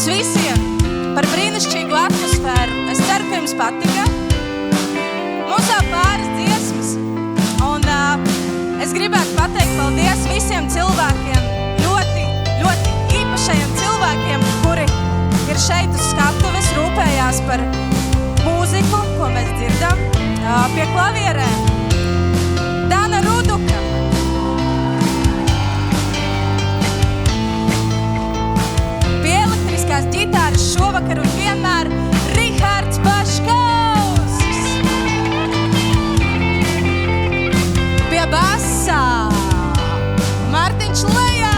jums visiem par brīnišķīgu atmosfēru. Es ceru, ka jums patika. Mums vēl pāris dziesmas. Un es gribētu pateikt paldies visiem cilvēkiem, ļoti, ļoti īpašajiem cilvēkiem, kuri ir šeit uz skatuves, rūpējās par mūziku, ko mēs dzirdam. Pie klavierēm Dana Ruduka. Pie elektriskās ģitāras šovakar un vienmēr Rihards Baškausks. Pie basā Mārtiņš Lejā.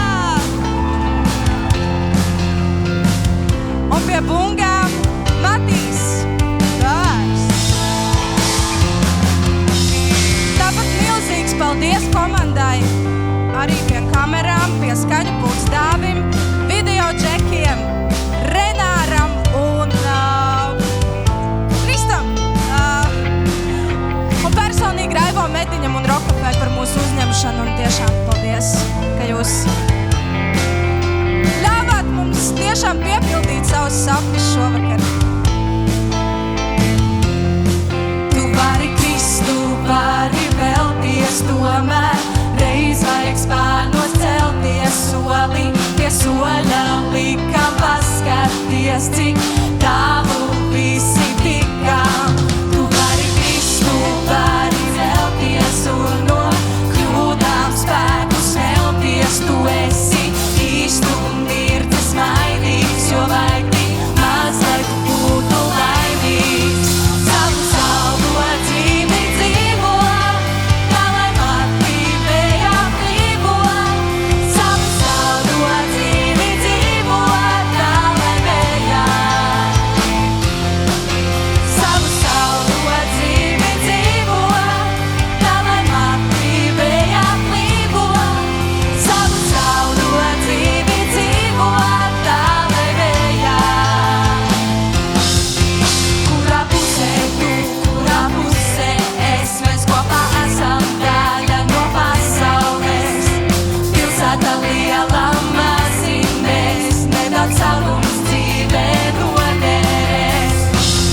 Un pie bungām Matīs Dārs. Tāpat milzīgs paldies komandai, arī pie kamerām, pie skaņu pults Dāvim, video džekiem, Renāram un Kristam. Un personīgi Raivo Mediņam un Rokafē par mūsu uzņemšanu. Un tiešām paldies, ka jūs ļāvāt mums tiešām piepildīt savus sapņus šovakar. Tu vari krist, tu vari vēlties, tomēr reiz vajag spārnos celties soli. Pie soļa likam paskaties, cik tālu visi tikām. Tu vari krist, tu vari vēlties un no kļūdām spēku smelties. Tu esi īstu mirdzes mainīgs, jo vajag tik maz, lai tu būtu laimīgs. Savu saldo dzīvi dzīvo, tā lai mati vējā plīvo. Savu saldo dzīvi dzīvo, tā lai vējā. Savu saldo dzīvi dzīvo, tā lai mati vējā plīvo. Savu saldo dzīvi dzīvo, tā lai vējā. Kurā pusē tu, kurā pusē es, mēs kopā esam daļa no pasaules. Pilsēta liela, mazi mēs, nedaudz salums dzīvē noderēs.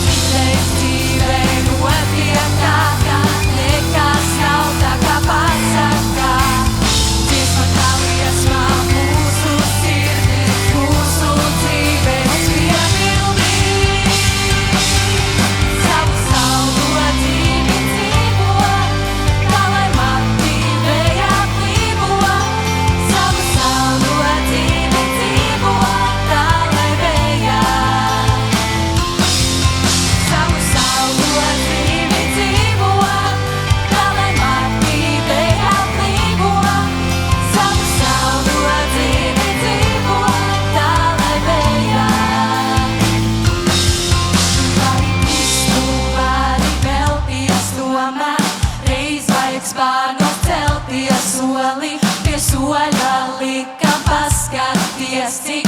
Citreiz dzīvē notiek tā, ka nekas nav tā kā pasakā. Dziesma kā liesmā mūsu sirdis, mūsu dzīves piepildīs. Savu saldo dzīvi dzīvo, tā lai mati vējā plīvo. Savu saldo dzīvi dzīvo, tā lai vējā. Savu saldo dzīvi dzīvo, tā lai mati vējā plīvo. Savu saldo dzīvi dzīvo, tā lai vējā. Vari krist, tu vari vēlties, tomēr reiz vajag spārnos celties soli. Pie soļa likam paskaties, cik